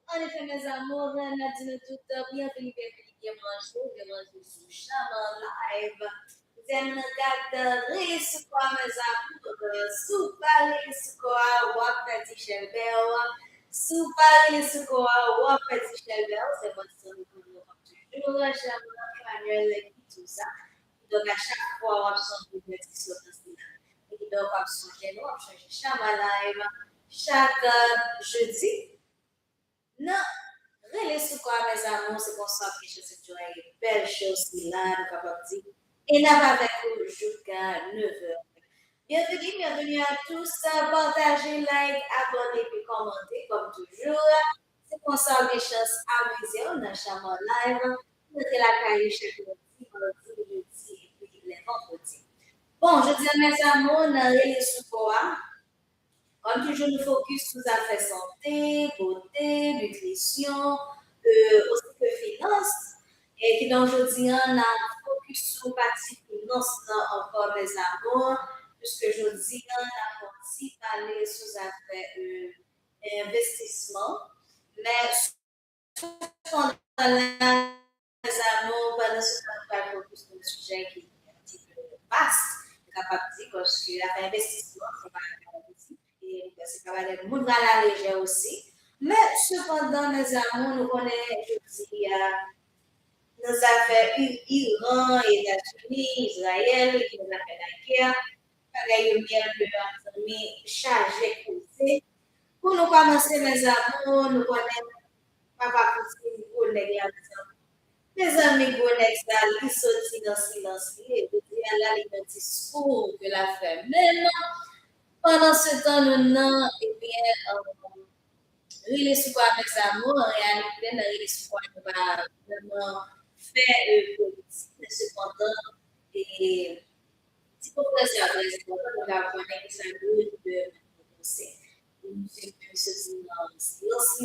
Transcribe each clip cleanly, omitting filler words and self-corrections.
En effet, mes amours, Nadine tout bienvenue, bienvenue sur Chaman Live. J'aime regarder Rele Sou Ko A, mes amours, sous Rele Sou Ko A, ou PEDI CHELBEW, sous Rele Sou Ko A, ou PEDI CHELBEW, c'est votre son comme toujours, Chaman, Manuel, et tout ça. Donc, à chaque fois, on change de petit sur et donc, on change Chaman Live chaque jeudi. Non, Rele Sou Ko A, mes amours, c'est pour ça que je sais que belle chose là, nous capable de dire. Et là, avec vous jusqu'à 9h. Bienvenue à tous. Partagez, like, abonnez, puis commentez, comme toujours. C'est pour ça que mes chances amusées, on a Chaman Live. Mettez la cahier chaque mardi, jeudi, et puis les vendredis. Bon, je dis à mes amours, Rele Sou Ko A. Comme toujours, nous focus sur affaires santé, beauté, nutrition, aussi que finance. Et qui donc aujourd'hui, on a focus sur partie finance encore mes amours, puisque aujourd'hui, on a aussi parlé sur affaires investissement. Mais pendant les amours, pendant ce temps, on va focus sur un sujet qui est un petit peu vaste, capable de dire, parce que l'affaire investissement, c'est pas c'est pas mal de monde à la légère aussi. Mais cependant, mes amours, nous connaissons, je dis, nos affaires Iran, États-Unis, Israël, qui nous a fait la guerre, pareil, il y a un peu chargé causé. Pour nous commencer, mes amours, nous connaissons papa possible pour les mes amis connaissent ça, ils sont dans le silence, et ils là, les discours que la fait. Mais non, pendant ce temps, nous avons, eh bien, Rele Sou Ko A, mes amours, en réalité, dans Rele Sou Ko A, nous va vraiment faire politique, mais cependant, et si vous voulez savoir, nous va connaître ça de penser. Nous sommes se dire dans silence,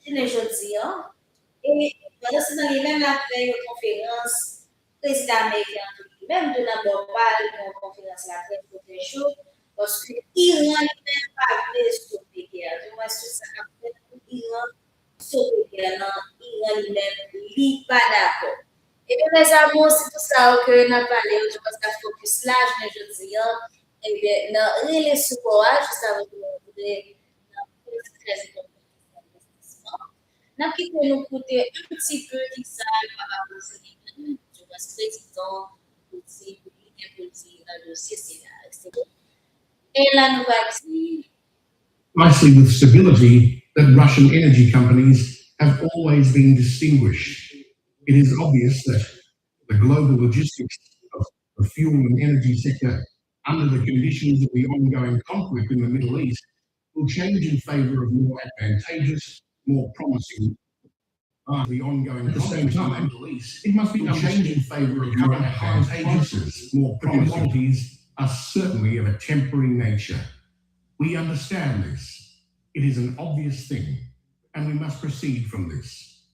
je ne dis pas. Et pendant ce temps, il même a fait une conférence, président américain, même de l'abord parle d'une conférence la très très chaude, parce que l'Iran n'est pas fait stopper la guerre. Du moins, c'est ça qu'a fait l'Iran stopper la guerre. L'Iran lui-même n'est pas d'accord. Et bien, mes amours, c'est tout ça que nous avons parlé. Je pense qu'à focus là, je dis, et bien, dans Rele Sou Ko A, juste avant que nous voudrions, très important. Nous quittons nous côté un petit peu qui ça par rapport à ce je pense président aussi politique dans le dossier c'est là. Et là nous voici. Precisely with stability that Russian energy companies have always been distinguished. It is obvious that the global logistics of the fuel and energy sector under the conditions of the ongoing conflict in the Middle East will change in favor of more advantageous, more promising the ongoing. At the same time, it must be a change in favor of more advantageous, more commodities are certainly of a temporary nature. We understand this. It is an obvious thing, and we must proceed from this.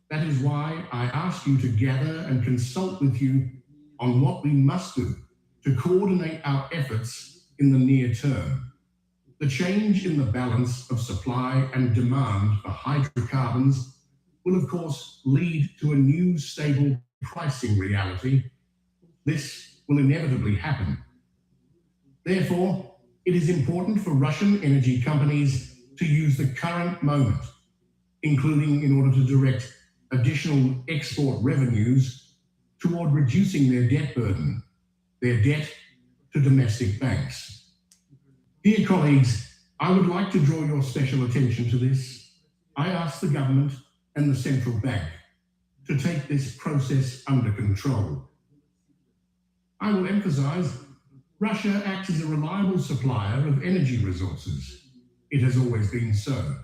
That is why I ask you to gather and consult with you on what we must do to coordinate our efforts in the near term. The change in the balance of supply and demand for hydrocarbons will, of course, lead to a new stable pricing reality. This will inevitably happen. Therefore, it is important for Russian energy companies to use the current moment, including in order to direct additional export revenues toward reducing their debt burden, their debt to domestic banks. Dear colleagues, I would like to draw your special attention to this. I ask the government and the central bank to take this process under control. I will emphasize, Russia acts as a reliable supplier of energy resources. It has always been so.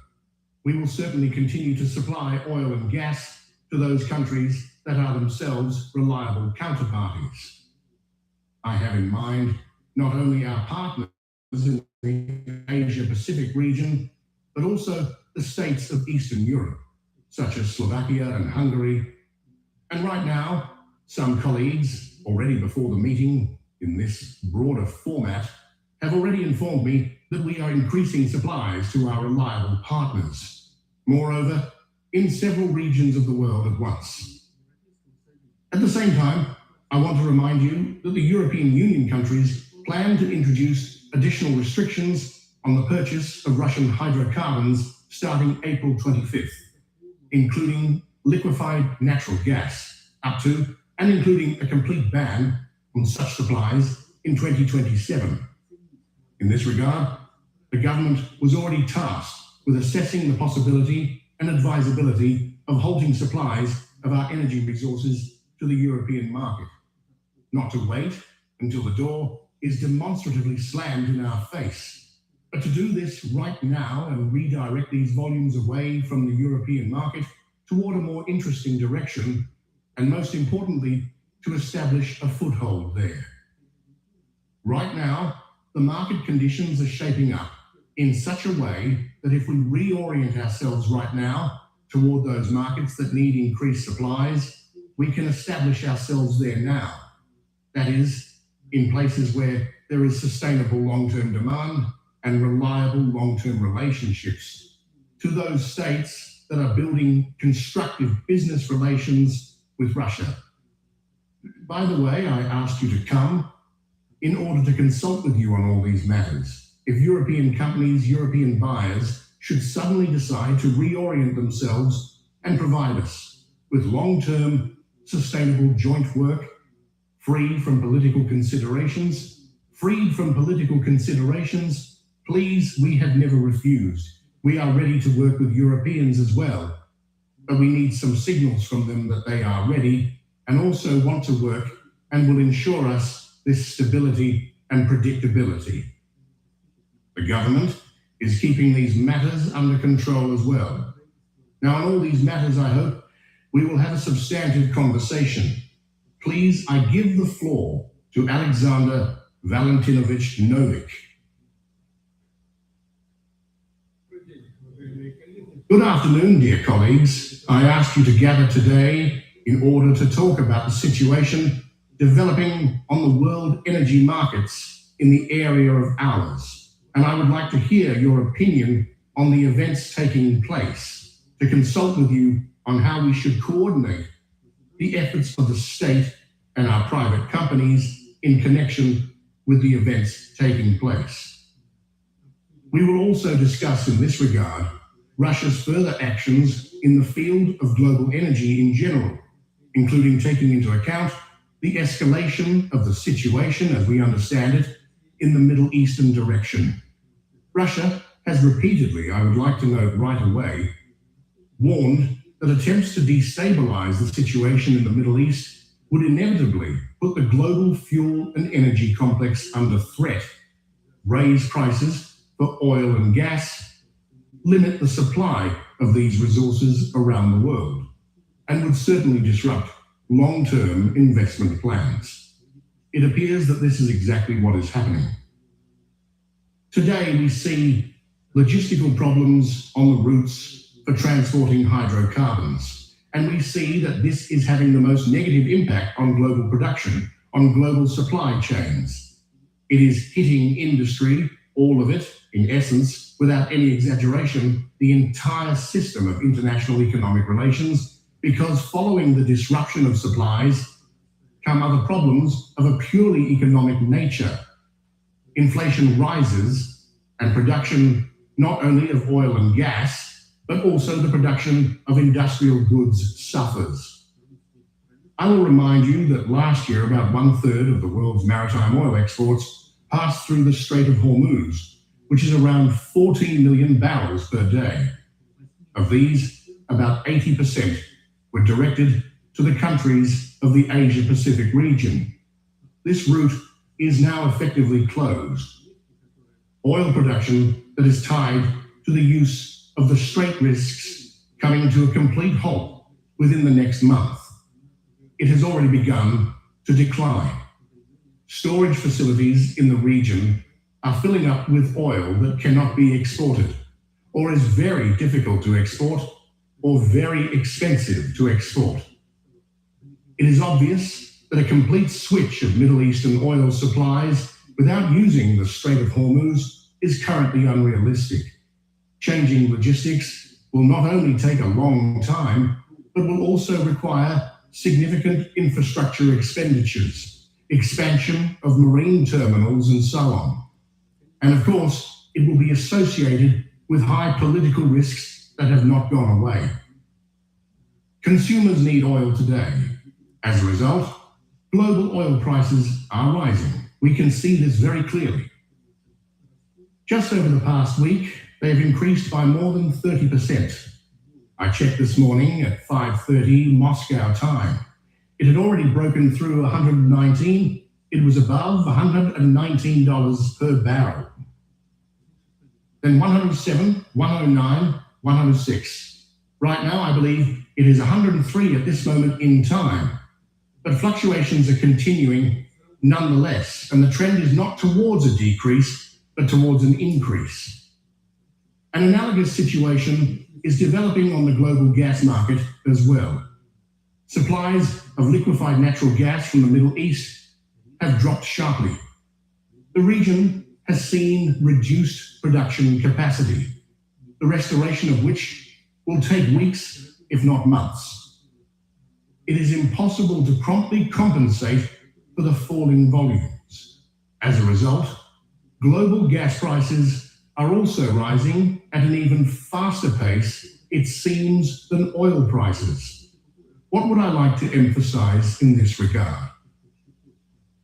We will certainly continue to supply oil and gas to those countries that are themselves reliable counterparties. I have in mind not only our partners in the Asia-Pacific region, but also the states of Eastern Europe, such as Slovakia and Hungary. And right now, some colleagues, already before the meeting in this broader format, have already informed me that we are increasing supplies to our reliable partners. Moreover, in several regions of the world at once. At the same time, I want to remind you that the European Union countries plan to introduce additional restrictions on the purchase of Russian hydrocarbons starting April 25th, including liquefied natural gas, up to and including a complete ban on such supplies in 2027. In this regard, the government was already tasked with assessing the possibility and advisability of halting supplies of our energy resources to the European market, not to wait until the door is demonstratively slammed in our face, but to do this right now and redirect these volumes away from the European market toward a more interesting direction, and most importantly, to establish a foothold there. Right now, the market conditions are shaping up in such a way that if we reorient ourselves right now toward those markets that need increased supplies, we can establish ourselves there now. That is, in places where there is sustainable long-term demand and reliable long-term relationships, to those states that are building constructive business relations with Russia. By the way, I asked you to come in order to consult with you on all these matters. If European companies, European buyers should suddenly decide to reorient themselves and provide us with long-term, sustainable joint work, free from political considerations, please, we have never refused. We are ready to work with Europeans as well, but we need some signals from them that they are ready and also want to work and will ensure us this stability and predictability. The government is keeping these matters under control as well. Now, on all these matters, I hope we will have a substantive conversation. Please, I give the floor to Alexander Valentinovich Novik. Good afternoon, dear colleagues. I asked you to gather today in order to talk about the situation developing on the world energy markets in the area of ours. And I would like to hear your opinion on the events taking place, to consult with you on how we should coordinate the efforts of the state and our private companies in connection with the events taking place. We will also discuss in this regard Russia's further actions in the field of global energy in general, including taking into account the escalation of the situation as we understand it in the Middle Eastern direction. Russia has repeatedly, I would like to note right away, warned that attempts to destabilize the situation in the Middle East would inevitably put the global fuel and energy complex under threat, raise prices for oil and gas, limit the supply of these resources around the world, and would certainly disrupt long-term investment plans. It appears that this is exactly what is happening. Today, we see logistical problems on the routes for transporting hydrocarbons, and we see that this is having the most negative impact on global production, on global supply chains. It is hitting industry, all of it, in essence, without any exaggeration, the entire system of international economic relations, because following the disruption of supplies come other problems of a purely economic nature. Inflation rises and production not only of oil and gas, but also the production of industrial goods suffers. I will remind you that last year about 1/3 of the world's maritime oil exports passed through the Strait of Hormuz, which is around 14 million barrels per day. Of these, about 80% were directed to the countries of the Asia-Pacific region. This route is now effectively closed. Oil production that is tied to the use of the Strait risks coming to a complete halt within the next month. It has already begun to decline. Storage facilities in the region are filling up with oil that cannot be exported, or is very difficult to export, or very expensive to export. It is obvious that a complete switch of Middle Eastern oil supplies without using the Strait of Hormuz is currently unrealistic. Changing logistics will not only take a long time, but will also require significant infrastructure expenditures, expansion of marine terminals, and so on. And of course, it will be associated with high political risks that have not gone away. Consumers need oil today. As a result, global oil prices are rising. We can see this very clearly. Just over the past week, they have increased by more than 30%. I checked this morning at 5:30 Moscow time. It had already broken through 119. It was above $119 per barrel. Then 107, 109, 106. Right now, I believe it is 103 at this moment in time. But fluctuations are continuing nonetheless, and the trend is not towards a decrease, but towards an increase. An analogous situation is developing on the global gas market as well. Supplies of liquefied natural gas from the Middle East have dropped sharply. The region has seen reduced production capacity, the restoration of which will take weeks, if not months. It is impossible to promptly compensate for the falling volumes. As a result, global gas prices are also rising at an even faster pace, it seems, than oil prices. What would I like to emphasize in this regard?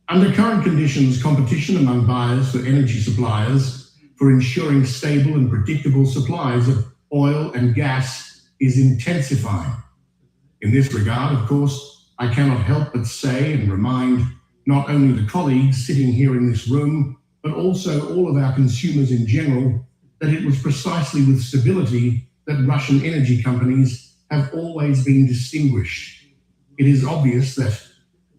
Under current conditions, competition among buyers for energy suppliers for ensuring stable and predictable supplies of oil and gas is intensifying. In this regard, of course, I cannot help but say and remind not only the colleagues sitting here in this room, but also all of our consumers in general, that it was precisely with stability that Russian energy companies have always been distinguished. It is obvious that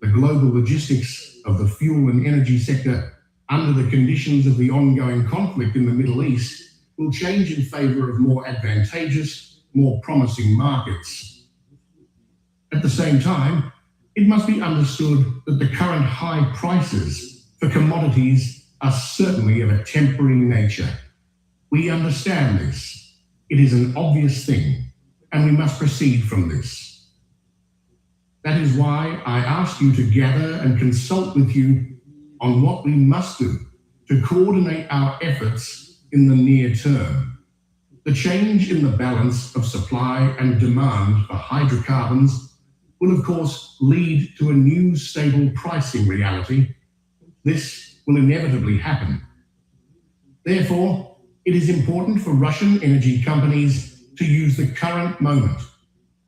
the global logistics of the fuel and energy sector under the conditions of the ongoing conflict in the Middle East will change in favor of more advantageous, more promising markets. At the same time, it must be understood that the current high prices for commodities are certainly of a temporary nature. We understand this. It is an obvious thing, and we must proceed from this. That is why I ask you to gather and consult with you on what we must do to coordinate our efforts in the near term. The change in the balance of supply and demand for hydrocarbons will, of course, lead to a new stable pricing reality. This will inevitably happen. Therefore, it is important for Russian energy companies to use the current moment,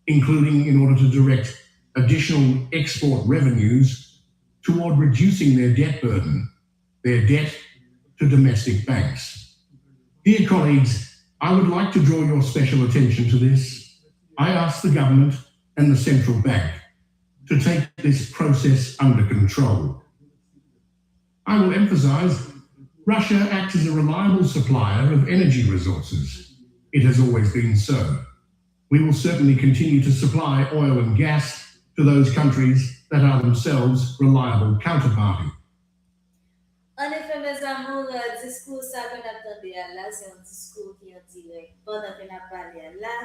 including in order to direct additional export revenues toward reducing their debt burden, their debt to domestic banks. Dear colleagues, I would like to draw your special attention to this. I ask the government and the central bank to take this process under control. I will emphasize, Russia acts as a reliable supplier of energy resources. It has always been so. We will certainly continue to supply oil and gas to those countries that are themselves reliable counterparty. En effet, mes amours, le discours ça qu'on attendait là, c'est un discours qui est en direct. Pendant qu'on a parlé là,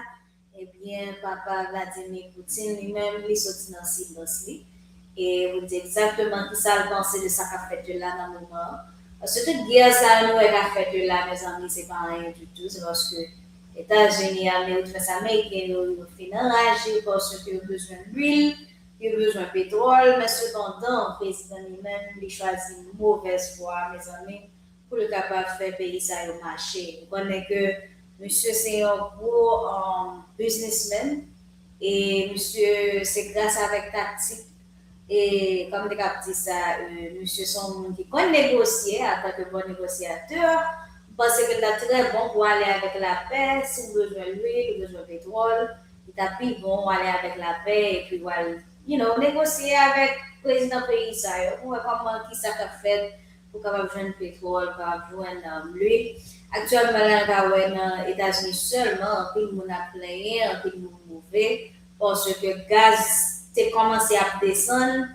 eh bien, papa Vladimir Poutine lui-même, il est sorti dans le silence. Et vous dites exactement qui ça le pensé de ça qu'a fait là dans le moment. Parce que toute guerre, ça nous a fait là, mes amis, c'est pas rien du tout. C'est parce que les États-Unis, les Américains, nous financent parce qu'ils ont besoin d'huile. Il a besoin de pétrole, mais cependant, le président lui-même, il choisit une mauvaise voie, mes amis, pour le capable de faire le pays ça au marché. Vous connaissez que monsieur c'est un gros businessman Et monsieur, c'est grâce avec tactique et comme tu as dit ça, monsieur son monde qui connaît négocier en tant que bon négociateur, parce que tu très bon pour aller avec la paix, si vous besoin d'huile, besoin de pétrole, il t'a plus bon pour aller avec la paix et puis voilà, négocier avec le président pays ça, pour comment qui ça fait pour capable joindre pétrole, pour joindre l'huile. Actuellement, là, dans les États-Unis seulement, puis mon a plein, puis mon mauvais, parce que le gaz t'es commencé à descendre,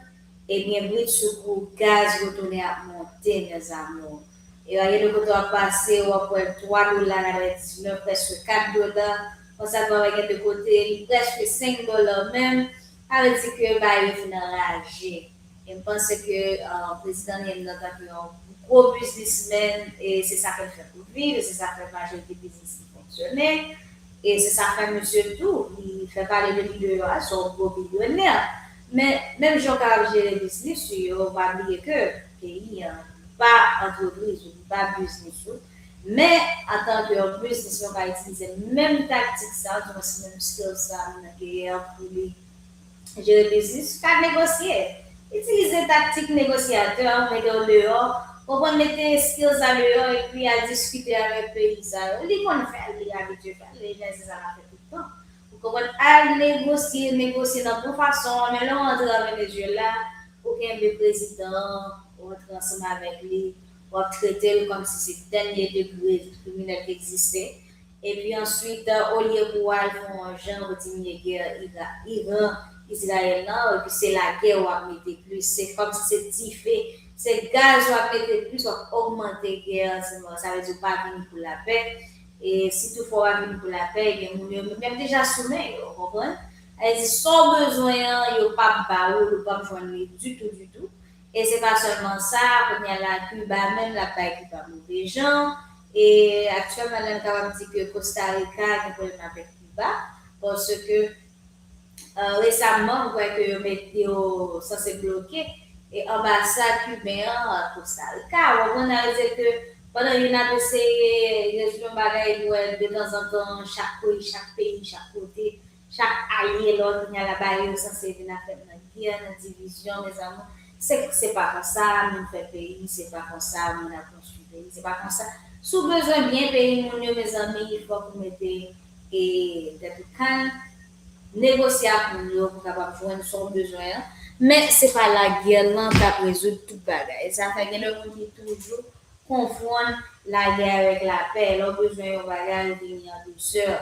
et bien, brut sur le gaz retourné à monter, mes amours. Et là, il y a de quoi passer, ou après 3 dollars avec 19, presque 4 dollars. On s'attend de côté, presque 5 dollars même. Ça veut dire que, bah, il faut enrager. Et je pense que le président est un gros businessman, et c'est ça qu'il fait pour vivre, c'est ça qu'il fait majorité des business qui fonctionner. Et c'est ça fait monsieur tout. Il fait parler de lui de son gros millionnaire. Mais même Jean Carl gérer le business, il ne faut pas oublier que le pays n'a pas entreprise, pas business. Mais en tant que business, on va utiliser même tactique, ça, même skill, ça, pour lui gérer le business, pas négocier. Utiliser tactique négociateur, mettre dehors, pour mettre des skills à dehors et puis à discuter avec le pays. Il qu'on fait, il est habitué à faire, les gens, ça l'a fait tout le temps. Pour qu'on à négocier dans toute façon, mais là, on entre avec les yeux là, aucun des présidents, on entre ensemble avec lui, on traiter comme si c'était le dernier degré criminel qui existait. Et puis ensuite, au lieu de pouvoir faire un genre de diminuer guerre Iran, Israël, non, et puis c'est la guerre où on met plus, c'est comme si c'est diffé, c'est gaz où on met plus, on augmente la guerre, ça veut dire pas venir pour la paix. Et si tu faut venir pour la paix, bien, même déjà soumis, vous comprenez? Elle dit, sans besoin, il n'y a pas de barreau, il n'y a pas besoin du tout, du tout. Et c'est pas seulement ça, il y a la Cuba, même la paix qui pas mauvais gens. Et actuellement, on est capable de dire que Costa Rica a un problème avec Cuba, parce que récemment, on voit que le météo ça s'est bloqué et l'ambassade cubaine à Costa Rica. On a dit que pendant une année, essayé de résoudre de temps en temps, chaque pays, chaque côté, chaque allié, l'autre, il y a la barrière censée venir faire une guerre, une division, mes amours. C'est pas comme ça, nous fait pays, c'est pas comme ça, nous avons construit pays, c'est pas comme ça. Sous besoin bien pays, mes amis, il faut que vous mettez et d'être calme négociable pour capable joindre son besoin mais c'est pas la guerre là qui a résoudre tout bagage ça fait que le monde qui toujours confondre la guerre avec la paix leur besoin on va venir en douceur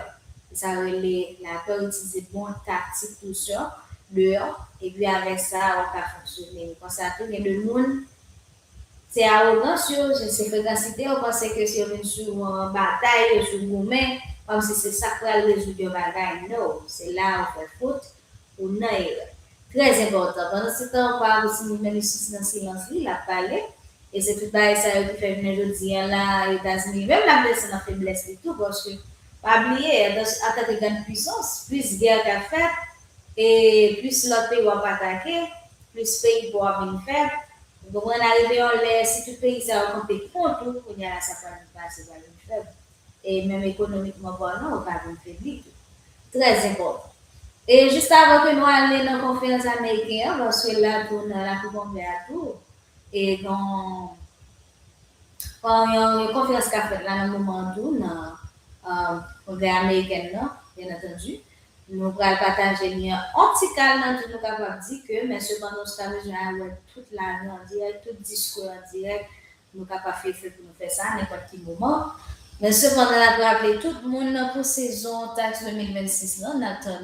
ça relève la paix utiliser bon tactique douceur dehors et puis avec ça on va fonctionner quand ça tout le monde c'est arrogant sur ces fréquencités, on pense que c'est une sur une bataille, sur une main, comme si c'est ça qui va résoudre le bagaille. Non, c'est là où on fait faute, ou non. Très important. Pendant ce temps, on parle aussi de même ici dans le silence, il a parlé. Et c'est tout ça qui fait venir le dire là, les États-Unis, même la blessure n'a faiblesse et tout, parce que, pas oublier, en tant que grande puissance, plus guerre qu'a fait, et plus l'autre pays va pas attaquer, plus pays va venir faire. Donc, on arrive en l'air, si tout pays ça a compté contre tout, on y a ça peut pas passer par une faible. Et même économiquement parlant, on va une faiblir. Très important. Et juste avant que nous allions dans la conférence américaine, parce que là, pour la coupe à tout, et dans quand il y a une conférence qu'a fait là, dans le moment où, dans le congrès américain, bien entendu, nous allons partager un petit calme, nous sommes capables de dire que, mais cependant, nous sommes besoin de toute l'année en direct, tout discours en direct, nous sommes capables de faire pour nous faire ça à n'importe quel moment. Mais cependant, nous avons appelé tout le monde pour saison taxe 2026, là, on attend